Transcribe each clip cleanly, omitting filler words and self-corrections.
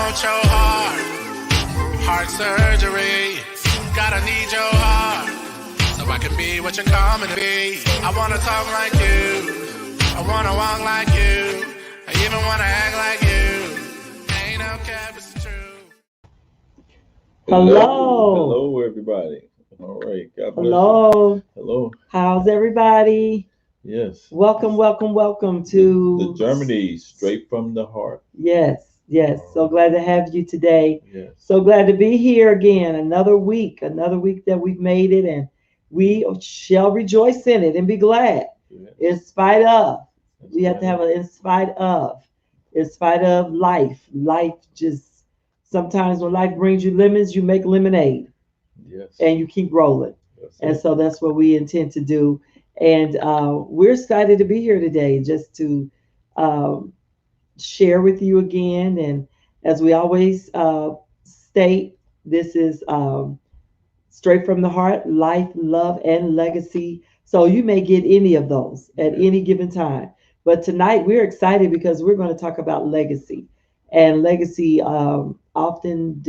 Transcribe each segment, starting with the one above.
want your heart surgery. Gotta need your heart, so I can be what you're coming to be. I wanna talk like you, I wanna walk like you, I even wanna act like you. Ain't no cap, it's true. Hello. Hello, everybody. All right. God bless Hello. you. Hello. How's everybody? Yes. Welcome to the Germany, straight from the heart. Yes. So glad to have you today. Yes. So glad to be here again. Another week that we've made it, and we shall rejoice in it and be glad. Yes. In spite of, we have to have an in spite of life. Life just sometimes when life brings you lemons, you make lemonade. Yes. And you keep rolling. And so that's what we intend to do. And we're excited to be here today just to share with you again. And as we always state, this is straight from the heart, life, love, and legacy. So you may get any of those at any given time. But tonight we're excited because we're going to talk about legacy. And legacy often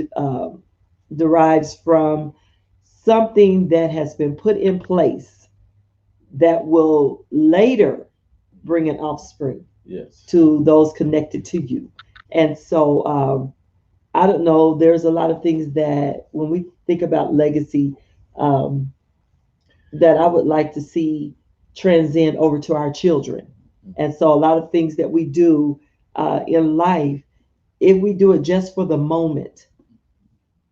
derives from something that has been put in place that will later bring an offspring to those connected to you. And so I don't know, there's a lot of things that when we think about legacy that I would like to see transcend over to our children. And so a lot of things that we do in life, if we do it just for the moment,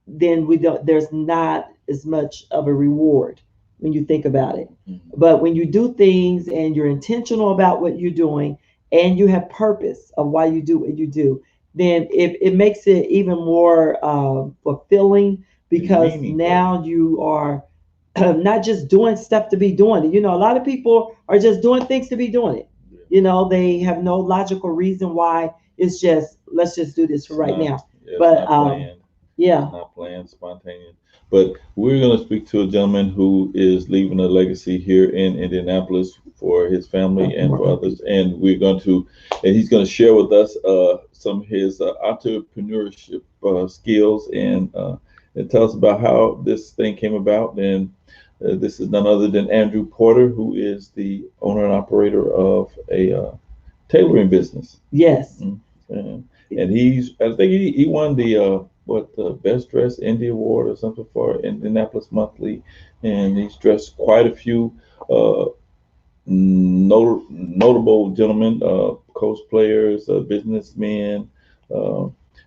then there's not as much of a reward when you think about it. Mm-hmm. But when you do things and you're intentional about what you're doing and you have purpose of why you do what you do, then it makes it even more fulfilling because now you are not just doing stuff to be doing it. You know, a lot of people are just doing things to be doing it. Yeah. You know, they have no logical reason why. It's just, let's just do this for right now. But not planned, spontaneous. But we're going to speak to a gentleman who is leaving a legacy here in Indianapolis for his family and for others. And he's going to share with us some of his entrepreneurship skills and tell us about how this thing came about. And this is none other than Andrew Porter, who is the owner and operator of a tailoring business. Yes. And I think he won the Best Dressed Indie Award or something for Indianapolis Monthly, and he's dressed quite a few notable gentlemen, cosplayers, businessmen,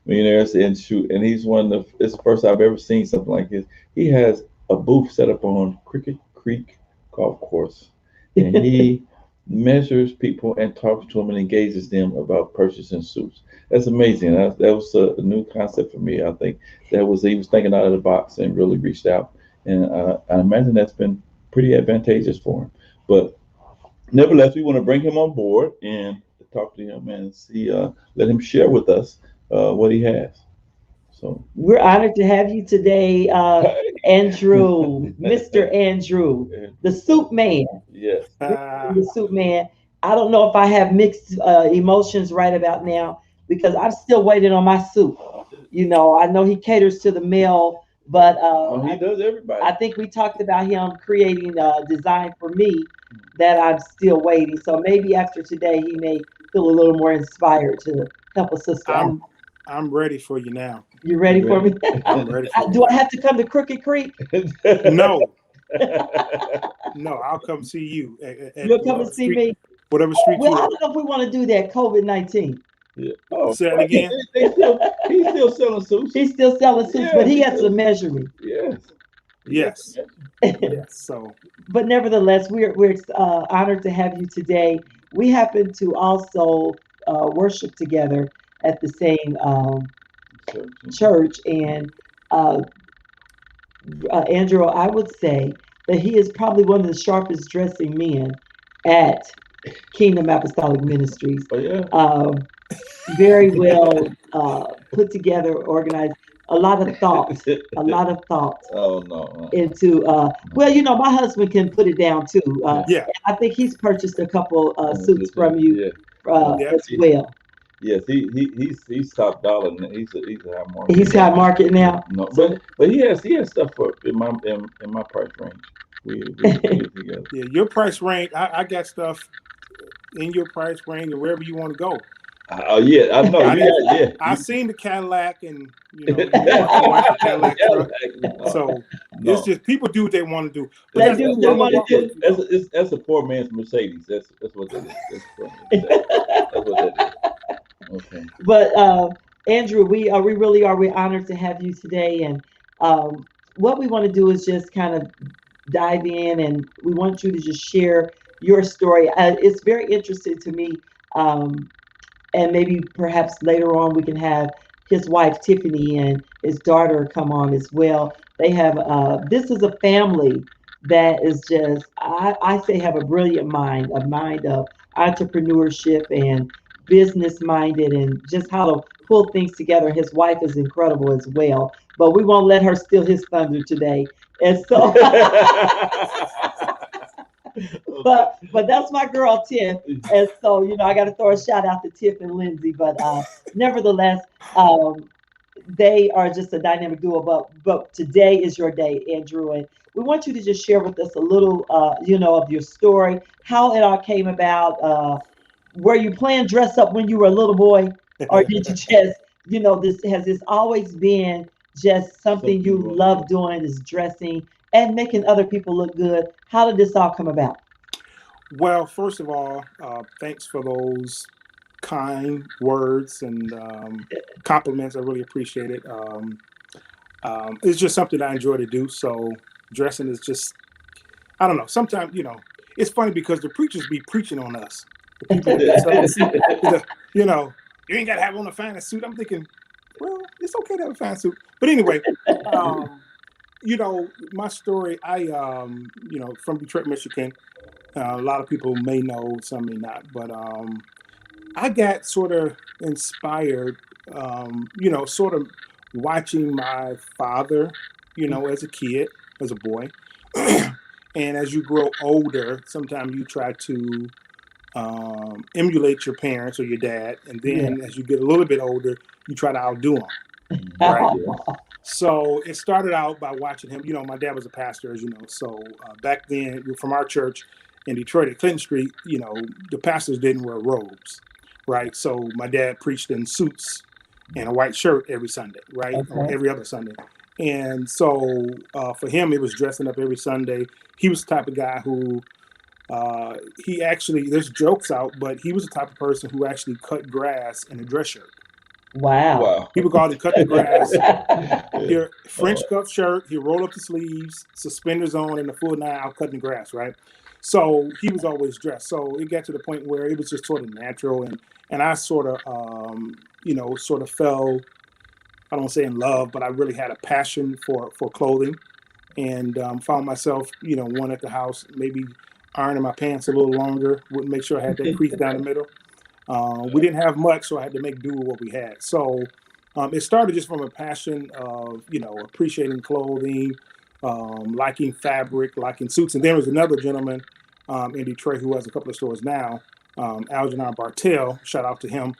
millionaires, and he's it's the first I've ever seen something like this. He has a booth set up on Cricket Creek Golf Course, and he measures people and talks to them and engages them about purchasing suits. That's amazing. That was a new concept for me. I think he was thinking out of the box and really reached out. And I imagine that's been pretty advantageous for him. But nevertheless, we want to bring him on board and talk to him and see, let him share with us what he has. So we're honored to have you today, Andrew, Mr. Andrew, the Suit Man. Yes. The Suit Man. I don't know if I have mixed emotions right about now because I'm still waiting on my suit. You know, I know he caters to the male, but he does everybody. I think we talked about him creating a design for me that I'm still waiting. So maybe after today, he may feel a little more inspired to help a sister. I'm ready for you now. You ready for me? I'm ready for you. Do I have to come to Crooked Creek? No. No, I'll come see you. You'll come and see me? Whatever street Well, you I don't know if we want to do that COVID-19. Yeah. Oh, say it again. He's still selling suits. He's still selling suits, but he has to measure me. Yes. Yes. So, but nevertheless, we're honored to have you today. We happen to also worship together at the same church, and Andrew, I would say that he is probably one of the sharpest dressing men at Kingdom Apostolic Ministries. Oh, yeah. Very well put together, organized. A lot of thought. Oh no. Into well, you know, my husband can put it down too. Yeah. I think he's purchased a couple suits from you as well. Yes, he's top dollar. He's a high market. He's high market now. No, So but he has stuff for in my price range. We together. Yeah, your price range. I got stuff in your price range and wherever you want to go. Oh yeah, I know. I seen the Cadillac, and you know, you want the Cadillac truck. So No. it's just people do what they want to do. But They that's, do that's, what they I'm wanna gonna walk do. with you, though. That's a poor man's Mercedes. That's what that is. That's poor man's Mercedes. That's what that is. Okay. But Andrew, we really are. We're honored to have you today, and what we want to do is just kind of dive in, and we want you to just share your story. It's very interesting to me, um, and maybe perhaps later on we can have his wife Tiffany and his daughter come on as well. They have this is a family that is just I say have a brilliant mind, a mind of entrepreneurship and business minded, and just how to pull things together. His wife is incredible as well, but we won't let her steal his thunder today. And so but that's my girl Tiff, and so I got to throw a shout out to Tiff and Lindsay. But nevertheless, they are just a dynamic duo. But today is your day, Andrew, and we want you to just share with us a little, of your story, how it all came about. Were you playing dress up when you were a little boy, or did you just, this always been just something you love doing, is dressing and making other people look good? How did this all come about? Well, first of all, thanks for those kind words and compliments. I really appreciate it. It's just something I enjoy to do. So dressing is just, I don't know. Sometimes, it's funny because the preachers be preaching on us. The people that you ain't got to have on a fancy suit. I'm thinking, well, it's okay to have a fancy suit. But anyway, my story, I, from Detroit, Michigan. A lot of people may know, some may not, but I got sort of inspired, sort of watching my father, as a kid, as a boy. And as you grow older, sometimes you try to emulate your parents or your dad. And then as you get a little bit older, you try to outdo them. Right? So it started out by watching him. My dad was a pastor, as you know. So back then, from our church in Detroit at Clinton Street, the pastors didn't wear robes, right? So my dad preached in suits and a white shirt every Sunday, right? Okay. Or every other Sunday. And so for him, it was dressing up every Sunday. He was the type of guy who he actually, there's jokes out, but he was the type of person who actually cut grass in a dress shirt. Wow. People go out and cut the grass. Your French cuff shirt, he roll up the sleeves, suspenders on, and the full 9 out cutting the grass, right? So he was always dressed. So it got to the point where it was just sort of natural, and I sort of sort of fell, I don't want to say in love, but I really had a passion for clothing, and found myself, one at the house, maybe ironing my pants a little longer, wouldn't make sure I had that crease down the middle. We didn't have much, so I had to make do with what we had. So it started just from a passion of, appreciating clothing, liking fabric, liking suits. And there was another gentleman in Detroit who has a couple of stores now, Algernon Bartell, shout out to him.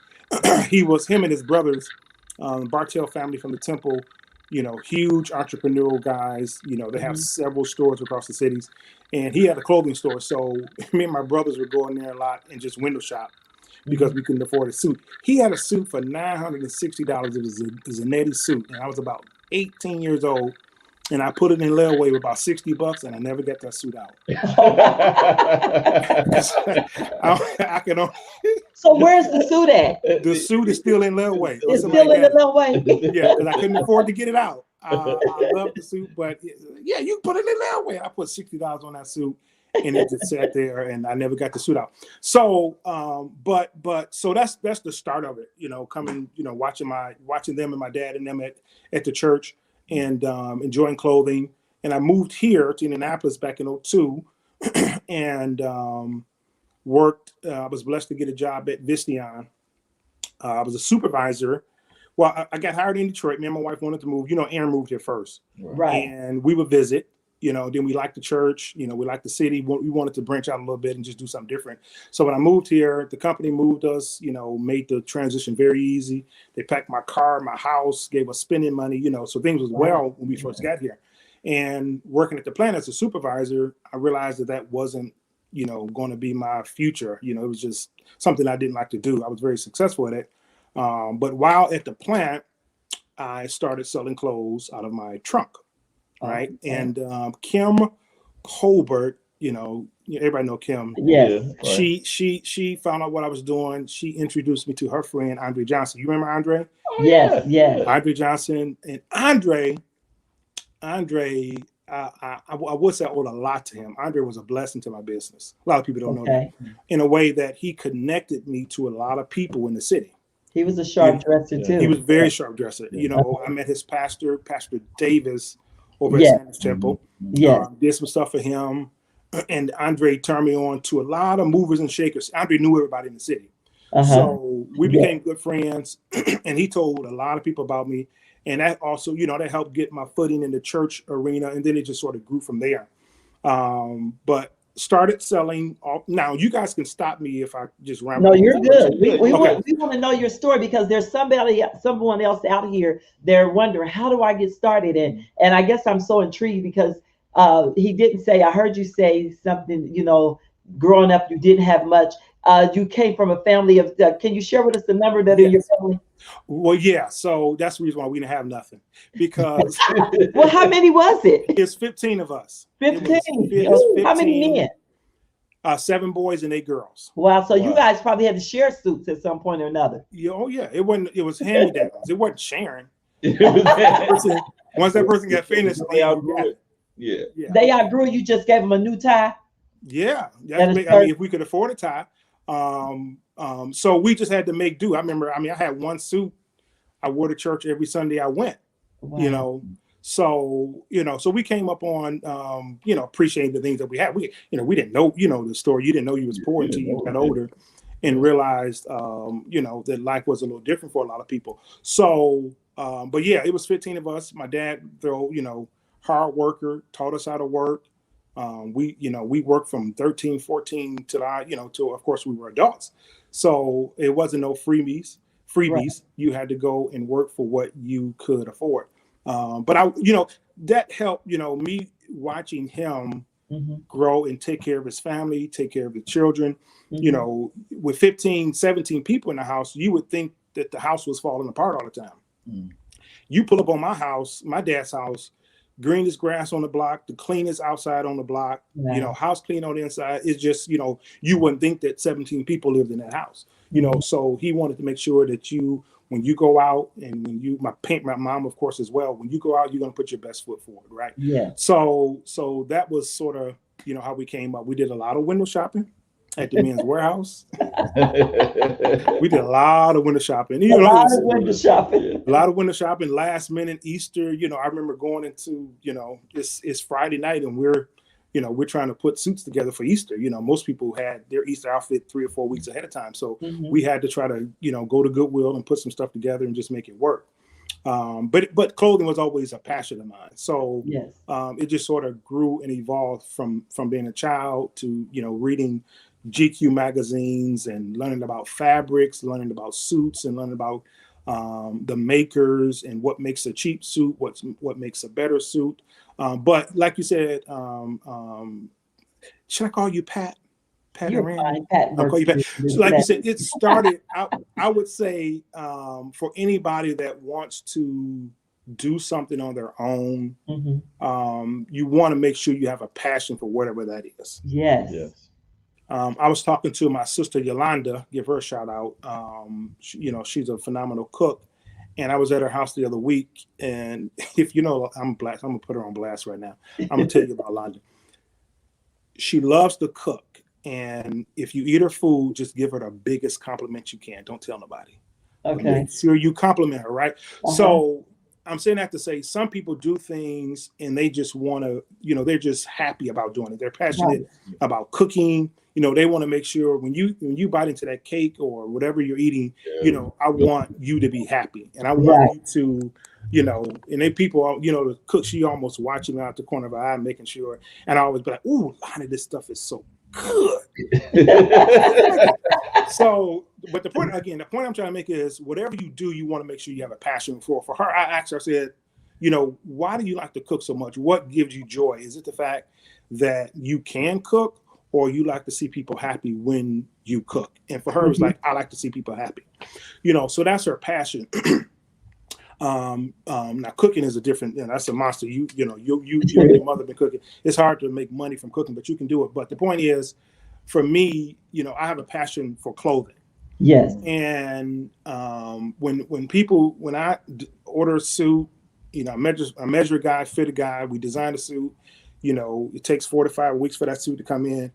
Him and his brothers, Bartell family from the Temple, huge entrepreneurial guys. They have several stores across the cities. And he had a clothing store. So me and my brothers would go in there a lot and just window shop, because we couldn't afford a suit. He had a suit for $960. It was a Zanetti suit, and I was about 18 years old, and I put it in layaway with about $60, and I never got that suit out. I can only. So where's the suit at? The suit is still in layaway. It's still in the layaway. Yeah, because I couldn't afford to get it out. I love the suit, but yeah, you put it in layaway. I put $60 on that suit, and it just sat there, and I never got the suit out. So, but so that's the start of it. Coming, watching them and my dad and them at the church, and enjoying clothing. And I moved here to Indianapolis back in 2002, and worked. I was blessed to get a job at Visteon. I was a supervisor. Well, I got hired in Detroit. Me and my wife wanted to move. Aaron moved here first, right? And we would visit. you know, then we liked the church, you know, we liked the city. We wanted to branch out a little bit and just do something different. So when I moved here, the company moved us, you know, made the transition very easy. They packed my car, my house, gave us spending money, you know, so things was well when we first got here. And working at the plant as a supervisor, I realized that wasn't, you know, going to be my future. You know, it was just something I didn't like to do. I was very successful at it. But while at the plant, I started selling clothes out of my trunk. Right. Okay. And Kim Colbert, you know, everybody know Kim. Yes. Yeah, right. She found out what I was doing. She introduced me to her friend, Andre Johnson. You remember Andre? Oh, Yes, yeah, yes. Andre Johnson. And Andre, I would say I owed a lot to him. Andre was a blessing to my business. A lot of people don't know that. Okay. In a way that he connected me to a lot of people in the city. He was a sharp dresser Yeah. too. He was very sharp dresser. You know, I met his pastor, Pastor Davis, over at Yes. Sanders Temple. Yes. Did some stuff for him. And Andre turned me on to a lot of movers and shakers. Andre knew everybody in the city. Uh-huh. So we Yeah. became good friends. And he told a lot of people about me. And that also, you know, that helped get my footing in the church arena. And then it just sort of grew from there. But started selling. Now, you guys can stop me if I just ramble. No, you're good. We Okay. want to know your story because there's someone else out here. They're wondering, how do I get started? And I guess I'm so intrigued because he didn't say. I heard you say something. You know, growing up, you didn't have much. You came from a family of. Can you share with us the number that in your family? Well, yeah. So that's the reason why we didn't have nothing, because Well, how many was it? it's 15 of us. 15. It was How many 15, men? 7 boys and 8 girls. Wow. So you Wow. guys probably had to share suits at some point or another. Yeah, oh yeah. It was hand-me-downs. It wasn't sharing. Yeah. Once that person got finished, They outgrew it. Yeah. yeah. They outgrew. You just gave them a new tie. Yeah, That is I mean, if we could afford a tie. So we just had to make do. I remember, I had one suit I wore to church every Sunday I went, Wow. you know. So, so we came up on, appreciating the things that we had. We didn't know, the story. You didn't know you was poor until you got older and realized, that life was a little different for a lot of people. So, but yeah, it was 15 of us. My dad, though, hard worker, taught us how to work. We worked from 13, 14 till of course we were adults. So it wasn't no freebies. Right. You had to go and work for what you could afford. But that helped, me watching him Mhm. grow and take care of his family, take care of the children. Mhm. With 15, 17 people in the house, you would think that the house was falling apart all the time. Mm. You pull up on my dad's house, greenest grass on the block, the cleanest outside on the block, Wow. house clean on the inside. It's just, you wouldn't think that 17 people lived in that house, so he wanted to make sure that when you go out and my mom, of course, as well, when you go out, you're going to put your best foot forward. Right. Yeah. So that was sort of, how we came up. We did a lot of window shopping at the Men's Warehouse. We did a lot of window shopping. A lot of window shopping. A lot of window shopping, last minute Easter. I remember going into, it's Friday night and we're trying to put suits together for Easter. Most people had their Easter outfit 3 or 4 weeks ahead of time. So Mhm. we had to try to, go to Goodwill and put some stuff together and just make it work. But clothing was always a passion of mine. So Yes. it just sort of grew and evolved from being a child to, reading GQ magazines and learning about fabrics, learning about suits, and learning about the makers and what makes a cheap suit, what makes a better suit. But like you said, should I call you Pat? Pat You're Moran? fine. Pat I'll call you Pat. works So like you with said, it started, I would say, for anybody that wants to do something on their own, that. Mhm. you want to make sure you have a passion for whatever that is. Yes. Yes. I was talking to my sister Yolanda, give her a shout out. She's a phenomenal cook. And I was at her house the other week. And if I'm black, I'm going to put her on blast right now. I'm going to tell you about Yolanda. She loves to cook. And if you eat her food, just give her the biggest compliment you can. Don't tell nobody. Okay. Make sure you compliment her, right? Uh-huh. So I'm saying that to say some people do things and they just want to, they're just happy about doing it. They're passionate about cooking. They want to make sure when you bite into that cake or whatever you're eating, I want you to be happy and I want you you know, and they people, you know, the cook, she almost watching me out the corner of her eye, making sure, and I always be like, ooh, Lonnie, this stuff is so good. So, but the point I'm trying to make is whatever you do, you want to make sure you have a passion for. For her, I asked her, I said, you know, why do you like to cook so much? What gives you joy? Is it the fact that you can cook, or you like to see people happy when you cook? And for her, it's like, I like to see people happy, you know, so that's her passion. Now cooking is a different, you know, that's a monster. You know, you and your mother been cooking. It's hard to make money from cooking, but you can do it. But the point is, for me, you know, I have a passion for clothing. Yes. And when I order a suit, you know, I measure a guy, fit a guy, we design a suit, you know, it takes 4 to 5 weeks for that suit to come in.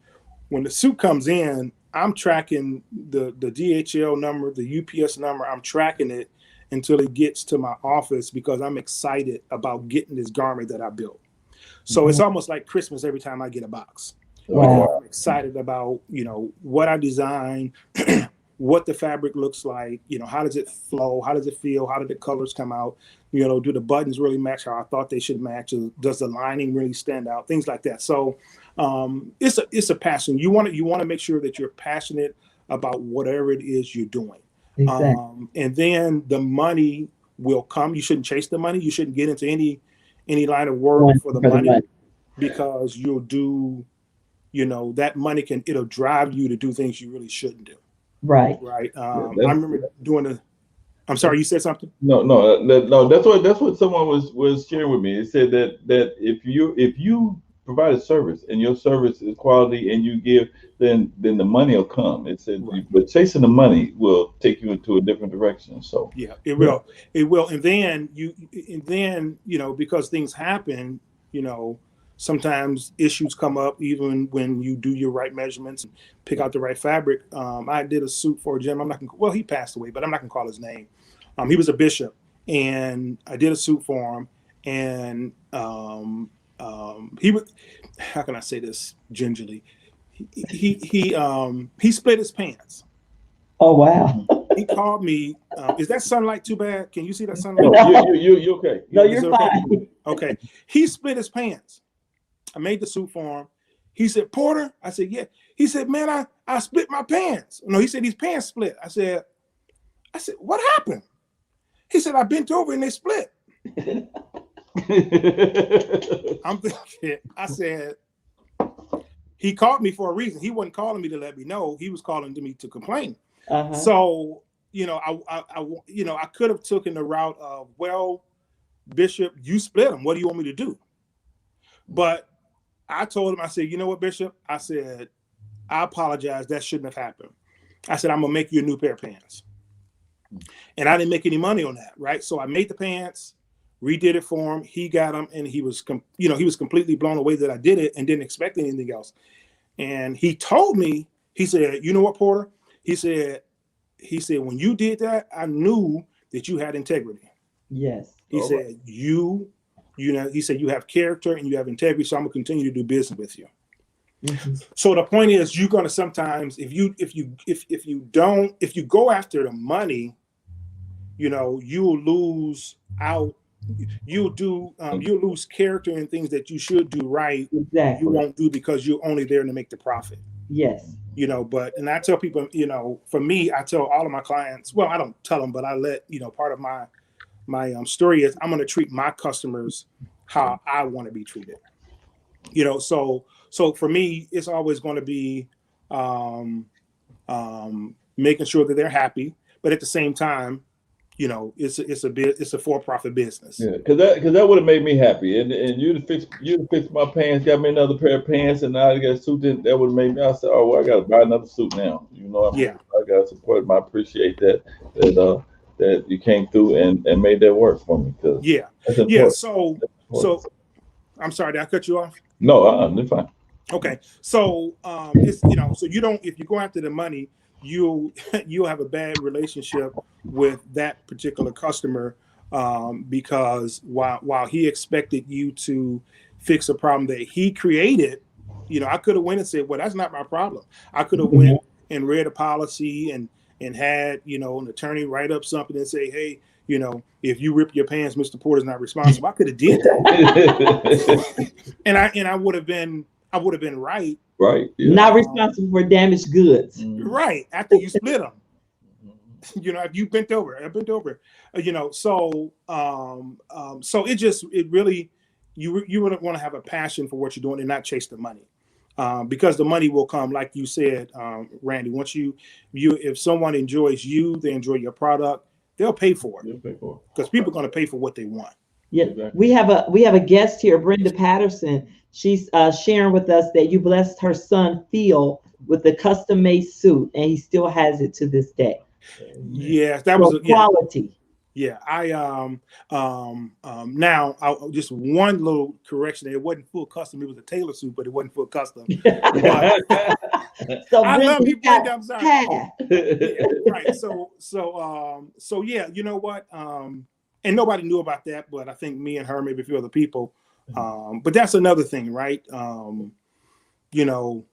When the suit comes in, I'm tracking the DHL number, the UPS number, I'm tracking it until it gets to my office, because I'm excited about getting this garment that I built. So it's almost like Christmas every time I get a box. Wow. I'm excited about, you know, what I designed, what the fabric looks like, you know, how does it flow, how does it feel, how do the colors come out, you know, do the buttons really match how I thought they should match, does the lining really stand out, things like that. So it's a passion. You want to make sure that you're passionate about whatever it is you're doing. Exactly. And then the money will come. You shouldn't chase the money. You shouldn't get into any line of work for the money, because you'll do, you know, that money it'll drive you to do things you really shouldn't do. Right. Right. I remember doing I'm sorry, you said something? No. That's what someone was sharing with me. It said that if you provide a service and your service is quality and you give, then the money will come. It said, right. But chasing the money will take you into a different direction. So yeah, it will. And then you know, because things happen, you know, sometimes issues come up even when you do your right measurements and pick out the right fabric. I did a suit for Jim. He passed away, but I'm not gonna call his name. He was a bishop, and I did a suit for him, and he would, how can I say this gingerly? He split his pants. Oh wow. He called me. Is that sunlight too bad? Can you see that sunlight? No, you okay? No, you're fine. Okay. He split his pants. I made the suit for him. He said, Porter? I said, yeah. He said, man, I split my pants. No, he said his pants split. I said, what happened? He said, I bent over and they split. I'm thinking, I said, he called me for a reason. He wasn't calling me to let me know. He was calling to me to complain. So, you know, I could have taken the route of, well, Bishop, you split them. What do you want me to do? But I told him, I said, you know what, Bishop? I said, I apologize. That shouldn't have happened. I said, I'm going to make you a new pair of pants. And I didn't make any money on that, right? So I made the pants, redid it for him. He got them, and he was completely blown away that I did it and didn't expect anything else. And he told me, he said, you know what, Porter? He said, when you did that, I knew that you had integrity. Yes. He said, you know, he said, you have character and you have integrity, so I'm gonna continue to do business with you. Mm-hmm. So the point is, you're gonna sometimes, if you go after the money, you know, you'll lose out. You'll lose character in things that you should do right. Exactly. You won't do because you're only there to make the profit. Yes. You know, and I tell people, you know, for me, I tell all of my clients, well, I don't tell them, but I let, you know, part of my story is I'm going to treat my customers how I want to be treated. You know, so for me, it's always going to be making sure that they're happy, but at the same time, you know, it's a for-profit business. Yeah, because that would have made me happy, and you'd fix my pants, got me another pair of pants, and now I got a suit. That would have made me. I said, oh, well, I got to buy another suit now. You know, I got to support him. I appreciate that you came through and made that work for me. Yeah. So I'm sorry, did I cut you off? No, they're fine. Okay, so it's, you know, so you don't, if you go after the money, you'll have a bad relationship with that particular customer, because while he expected you to fix a problem that he created, you know, I could have went and said, well, that's not my problem. I could have went and read a policy and had, you know, an attorney write up something and say, hey, you know, if you rip your pants, Mr. Porter's not responsible. I could have did that, and I would have been right. Right. Yeah. Not responsible for damaged goods. Right after you split them. You know, if you bent over, I bent over. You know, so it really, you would want to have a passion for what you're doing and not chase the money, because the money will come, like you said, Randy. Once if someone enjoys you, they enjoy your product, they'll pay for it, because people are going to pay for what they want. Yeah, Exactly. we have a guest here, Brenda Patterson. She's sharing with us that you blessed her son Phil with the custom made suit, and he still has it to this day. Yes, that was quality. Yeah, now just one little correction. It wasn't full custom. It was a tailor suit, but it wasn't full custom. So I love you, Brenda. I'm sorry. Yeah, right. So yeah, you know what? And nobody knew about that, but I think me and her, maybe a few other people. But that's another thing, right? You know,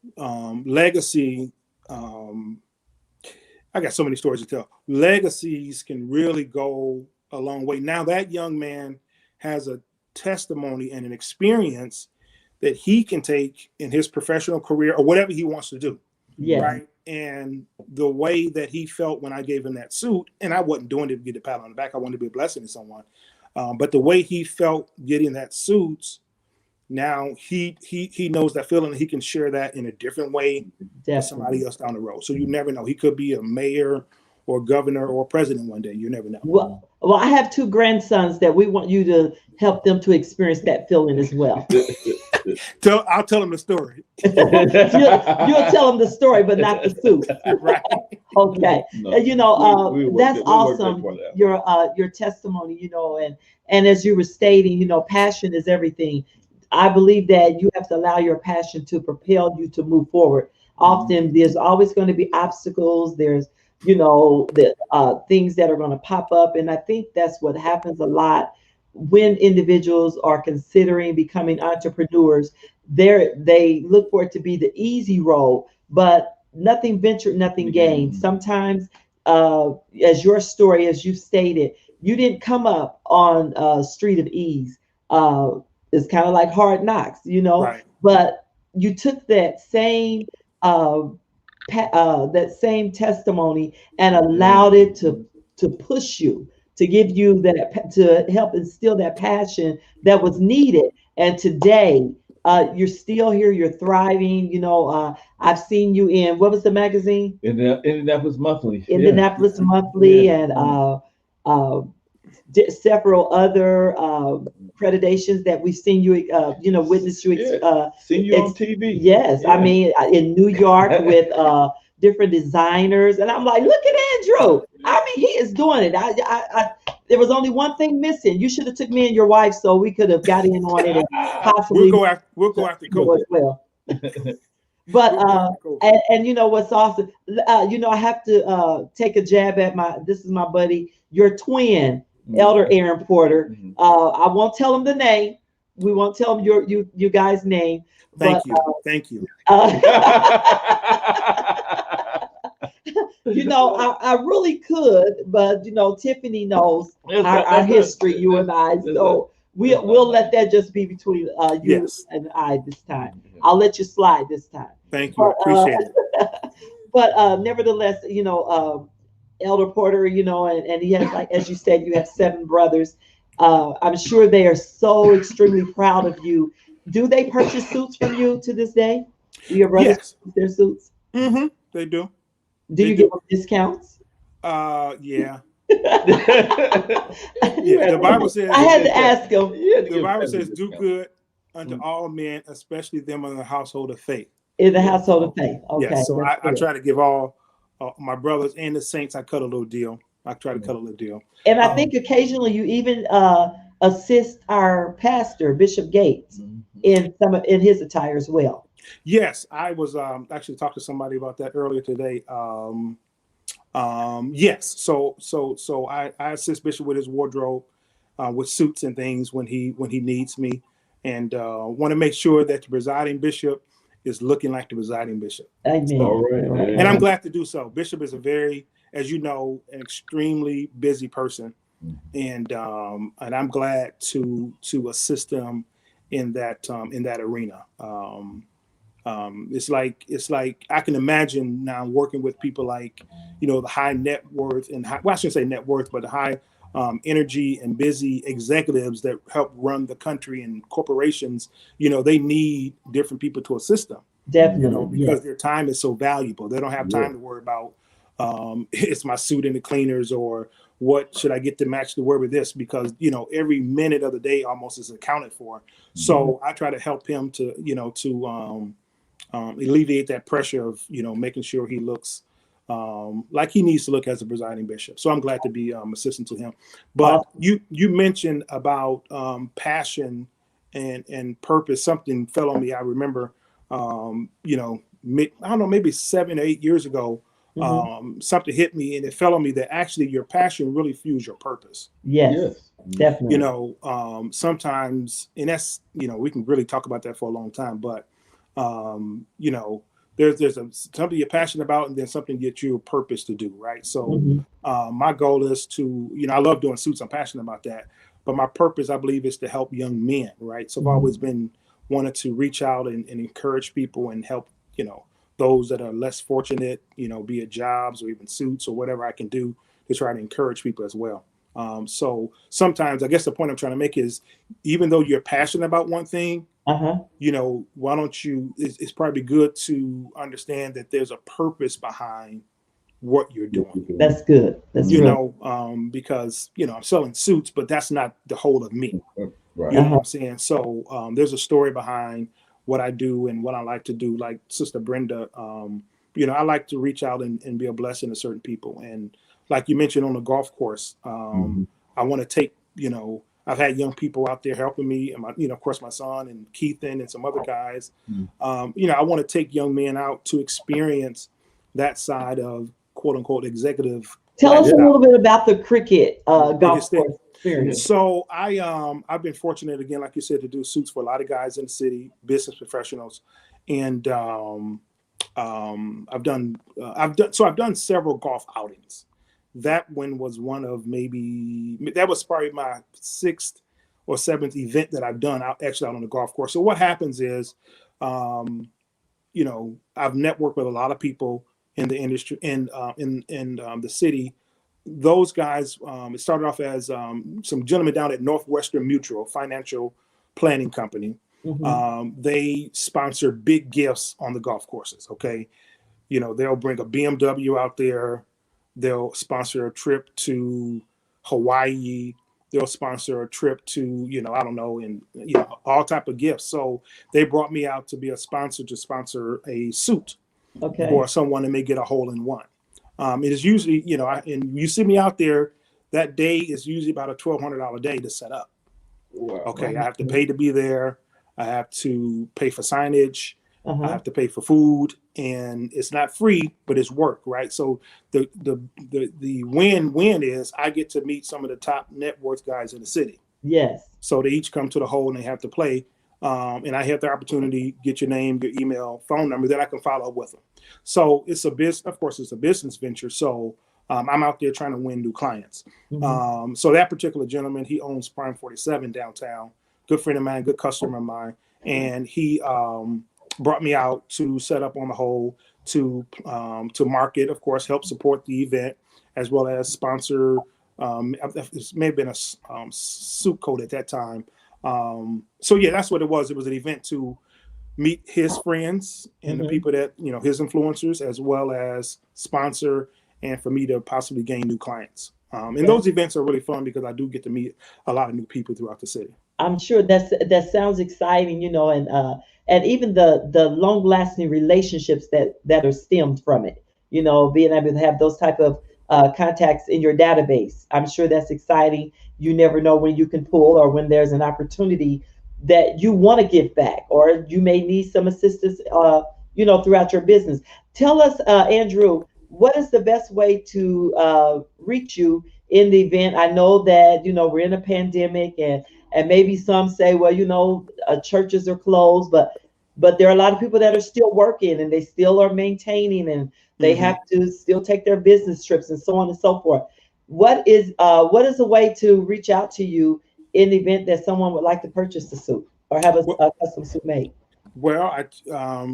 legacy. I got so many stories to tell. Legacies can really go a long way. Now that young man has a testimony and an experience that he can take in his professional career or whatever he wants to do. Yeah. Right. And the way that he felt when I gave him that suit, and I wasn't doing it to get a pat on the back. I wanted to be a blessing to someone. But the way he felt getting that suit, now he knows that feeling, and he can share that in a different way with somebody else down the road. So you never know. He could be a mayor or governor or president one day. You never know. Well, I have 2 grandsons that we want you to help them to experience that feeling as well. I'll tell them the story. You'll tell them the story, but not the suit. Right. Okay. No, You know, that's we'll awesome. Your testimony, you know, and as you were stating, you know, passion is everything. I believe that you have to allow your passion to propel you to move forward. Often there's always going to be obstacles. There's, you know, the things that are going to pop up. And I think that's what happens a lot when individuals are considering becoming entrepreneurs. They look for it to be the easy road, but nothing ventured, nothing gained. Sometimes, as your story, as you stated, you didn't come up on a street of ease. It's kind of like hard knocks, you know, Right. But you took that same testimony and allowed it to push you, to give you that, to help instill that passion that was needed. And today, you're still here, you're thriving. You know, I've seen you in, what was the magazine? Indianapolis Monthly. Indianapolis Monthly, and several other accreditations that we've seen you, you know, witness you. Seen you on TV. Yes, Yeah. I mean, in New York with different designers, and I'm like, look at Andrew. I mean, he is doing it. There was only one thing missing. You should have took me and your wife so we could have got in on it and possibly We'll go after Kobe as well. But and you know what's awesome? You know, I have to take a jab at this is my buddy, your twin, Elder Aaron Porter. I won't tell him the name. We won't tell him you guys' name. Thank you. You know, I really could, but you know, Tiffany knows our history, you and I. So we'll let that just be between you and I this time. I'll let you slide this time. Thank you. Appreciate it. But nevertheless, you know, Elder Porter, you know, and he has, like, as you said, you have 7 brothers. I'm sure they are so extremely proud of you. Do they purchase suits from you to this day? Do your brothers purchase their suits? Mm-hmm. They do. Do you give them discounts? Yeah. The Bible says. I had to ask him. The Bible says, "Do good unto all men, especially them in the household of faith." In the household of faith. Okay. Yeah. So I try to give all my brothers and the saints. I cut a little deal. I try to cut a little deal. And I think occasionally you even assist our pastor, Bishop Gates, in his attire as well. Yes, I was actually talking to somebody about that earlier today. Yes, so I assist Bishop with his wardrobe, with suits and things when he needs me, and want to make sure that the presiding bishop is looking like the presiding bishop. Amen. All right. And I'm glad to do so. Bishop is a very, as you know, an extremely busy person. and I'm glad to assist them in that arena. It's like I can imagine now working with people like, the high net worth and I shouldn't say net worth, but the high energy and busy executives that help run the country and corporations. They need different people to assist them. Definitely, because their time is so valuable. They don't have time to worry about it's my suit in the cleaners, or what should I get to match the word with this, because every minute of the day almost is accounted for. So I try to help him to alleviate that pressure of making sure he looks like he needs to look as a presiding bishop. So I'm glad to be assistant to him. But you mentioned about passion and purpose. Something fell on me. I remember I don't know, maybe 7 or 8 years ago, something hit me, and it fell on me that actually your passion really fuels your purpose. Yes. Definitely. Sometimes, and that's, we can really talk about that for a long time, but there's something you're passionate about, and then something that you're purpose to do, right? So my goal is to, I love doing suits. I'm passionate about that, but my purpose, I believe, is to help young men, right? So I've always been wanted to reach out and encourage people and help, those that are less fortunate, be it jobs or even suits or whatever I can do to try to encourage people as well. So sometimes I guess the point I'm trying to make is, even though you're passionate about one thing, why don't you, it's probably good to understand that there's a purpose behind what you're doing. That's good. That's because, I'm selling suits, but that's not the whole of me. Right. You know what I'm saying? So there's a story behind what I do and what I like to do. Like Sister Brenda, I like to reach out and be a blessing to certain people. And like you mentioned on the golf course, I want to take, I've had young people out there helping me, and my, of course, my son and Keithan and some other guys. I want to take young men out to experience that side of quote unquote executive. Tell us a little bit about the cricket golf course experience. So I've been fortunate, again, like you said, to do suits for a lot of guys in the city, business professionals, and I've done several golf outings. That one was one of that was probably my 6th or 7th event that I've done out on the golf course. So what happens is, I've networked with a lot of people in the industry in the city. Those guys, it started off as some gentlemen down at Northwestern Mutual Financial Planning Company. They sponsor big gifts on the golf courses. Okay. They'll bring a BMW out there. They'll sponsor a trip to Hawaii. They'll sponsor a trip to, I don't know, and, all type of gifts. So they brought me out to be a sponsor, to sponsor a suit for someone that may get a hole in one. It is usually, and you see me out there, that day is usually about a $1,200 day to set up. Wow. Okay. I have to pay to be there. I have to pay for signage. I have to pay for food, and it's not free, but it's work, right? So the win-win is I get to meet some of the top net worth guys in the city. Yes. So they each come to the hole and they have to play. And I have the opportunity to get your name, your email, phone number, then I can follow up with them. So it's a business, of course, it's a business venture. So I'm out there trying to win new clients. So that particular gentleman, he owns Prime 47 downtown, good friend of mine, good customer of mine. And he brought me out to set up on the hole, to market, of course, help support the event, as well as sponsor. It may have been a suit coat at that time. So yeah, that's what it was. It was an event to meet his friends and the people that, his influencers, as well as sponsor, and for me to possibly gain new clients. And those events are really fun because I do get to meet a lot of new people throughout the city. I'm sure that sounds exciting, and even the long lasting relationships that are stemmed from it, being able to have those type of contacts in your database. I'm sure that's exciting. You never know when you can pull, or when there's an opportunity that you want to give back, or you may need some assistance, throughout your business. Tell us, Andrew, what is the best way to reach you in the event? I know that, we're in a pandemic, and maybe some say, well, churches are closed, but there are a lot of people that are still working, and they still are maintaining, and they have to still take their business trips and so on and so forth. what is a way to reach out to you in the event that someone would like to purchase the suit or have a custom suit made? Well,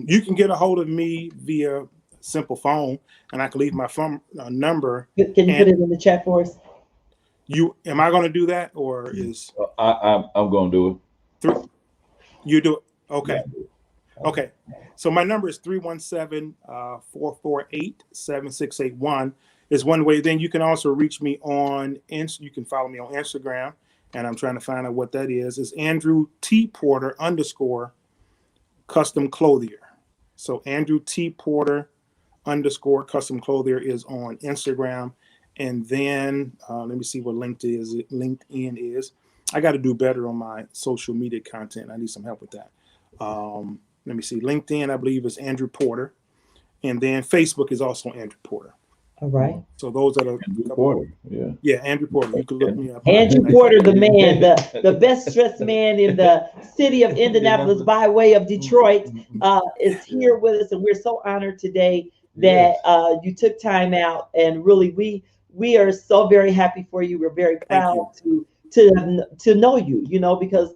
you can get a hold of me via simple phone, and I can leave my phone number. Can you put it in the chat for us? Am I going to do that, or is I'm going to do it. You do it? Okay. Okay. So my number is 317-448-7681 is one way. Then you can also reach me on you can follow me on Instagram, and I'm trying to find out what that is. It's Andrew T. Porter _ custom clothier. So Andrew T. Porter _ custom clothier is on Instagram. And then let me see what LinkedIn is. I got to do better on my social media content. I need some help with that. Let me see. LinkedIn, I believe, is Andrew Porter. And then Facebook is also Andrew Porter. All right. So those are the Andrew Porter. Yeah. Yeah, Andrew Porter. You can look me up. Andrew Porter, the man, the best dressed man in the city of Indianapolis by way of Detroit, is here with us, and we're so honored today that you took time out. And really, we are so very happy for you. We're very proud to know you. You know, because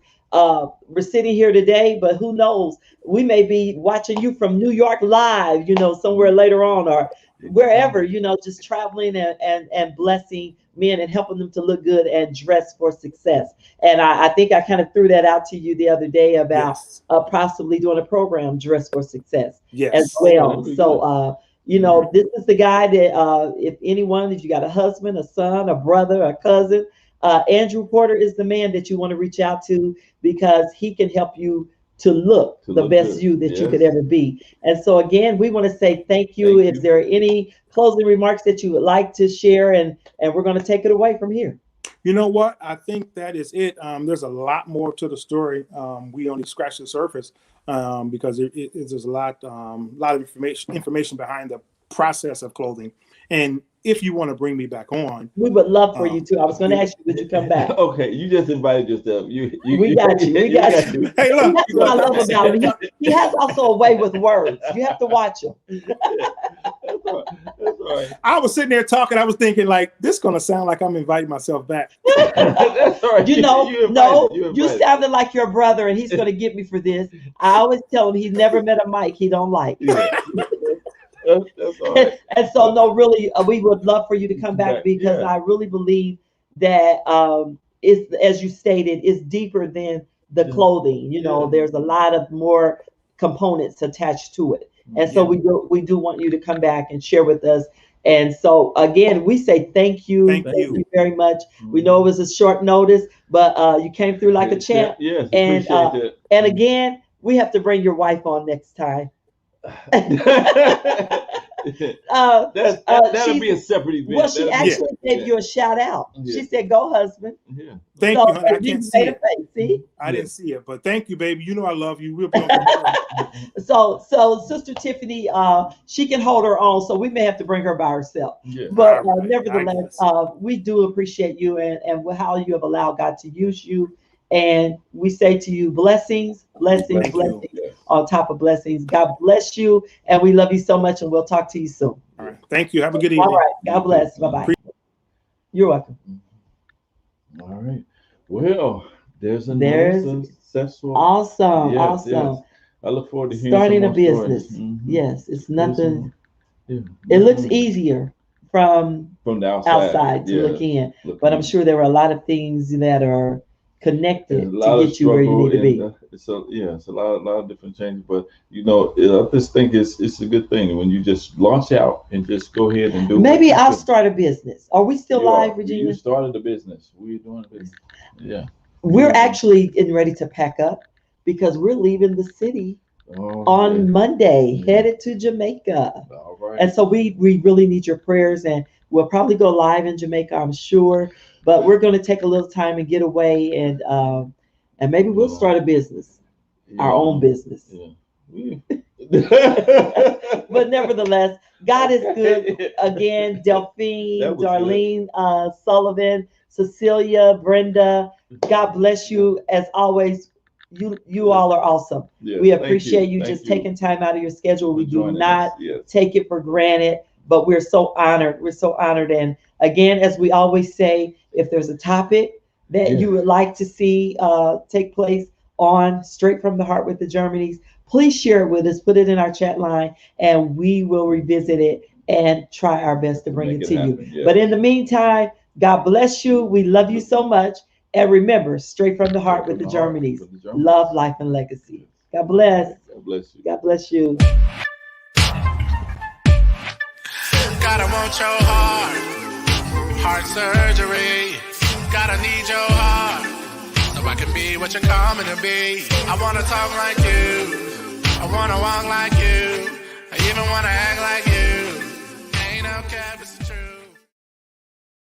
we're sitting here today, but who knows? We may be watching you from New York live, you know, somewhere later on, or wherever, you know, just traveling and blessing men and helping them to look good and dress for success. And I think I kind of threw that out to you the other day about possibly doing a program, Dress for Success, as well. So, you know, this is the guy that if you got a husband, a son, a brother, a cousin, Andrew Porter is the man that you want to reach out to, because he can help you to look the best good. You that you could ever be. And so again, we want to say thank you. If there are any closing remarks that you would like to share, and we're going to take it away from here. You know what? I think that is it. There's a lot more to the story. We only scratched the surface because there's a lot of information behind the process of clothing. And if you want to bring me back on, we would love for you to. I was going to ask you, would you come back? Okay, you just invited yourself. We got you. Hey, look, that's what I love about him. He has also a way with words. You have to watch him. That's right. I was sitting there talking. I was thinking, like, this is going to sound like I'm inviting myself back. That's right. You sounded like your brother, and he's going to get me for this. I always tell him he's never met a mic he don't like. Yeah. That's all right. And so, no, really, we would love for you to come back, because I really believe that it's, as you stated, it's deeper than the clothing. You know, there's a lot of more components attached to it. And so we do want you to come back and share with us. And so again, we say thank you. Thank you very much. We know it was a short notice, but you came through like a champ. Yes, and and again, we have to bring your wife on next time. That'll be a separate event. Well, she actually gave you a shout out. She said, "Go, husband." Yeah. Thank you, honey. I can't see it. See? I didn't see it, but thank you, baby. You know I love you. We'll be on So Sister Tiffany, she can hold her own, so we may have to bring her by herself. Yeah. But nevertheless, we do appreciate you and how you have allowed God to use you. And we say to you, blessings on top of blessings. God bless you. And we love you so much. And we'll talk to you soon. All right. Thank you. Have a good evening. All right. God bless. Bye-bye. You're welcome. All right. Well, there's another successful. Awesome. Yes. I look forward to hearing starting a business. Yes. It's nothing. It looks easier from the outside to look in. But I'm sure there are a lot of things that are connected to get you where you need to be. So it's a lot of different changes, but you know, I just think it's a good thing when you just launch out and just go ahead and do. Maybe I'll start a business. Are we still live, Virginia? You started a business. We're doing a business. Yeah. We're actually getting ready to pack up because we're leaving the city on Monday, headed to Jamaica. All right. And so we really need your prayers, and we'll probably go live in Jamaica, I'm sure. But we're going to take a little time and get away, and maybe we'll start a business, our own business. Yeah. But nevertheless, God is good. Again, Delphine, Darlene, Sullivan, Cecilia, Brenda, God bless you. As always, you all are awesome. We appreciate you just taking time out of your schedule. We do not take it for granted. but we're so honored. We're so honored. And again, as we always say, if there's a topic that you would like to see take place on Straight from the Heart with the Germanys, please share it with us, put it in our chat line, and we will revisit it and try our best to bring it to you. Yeah. But in the meantime, God bless you. We love you so much. And remember, Straight from the Heart with the Germanys. Love, life, and legacy. God bless. God bless you. God bless you. Gotta want your heart surgery. Gotta need your heart, so I can be what you're coming to be. I wanna talk like you, I wanna walk like you, I even wanna act like you. Ain't no cap, it's a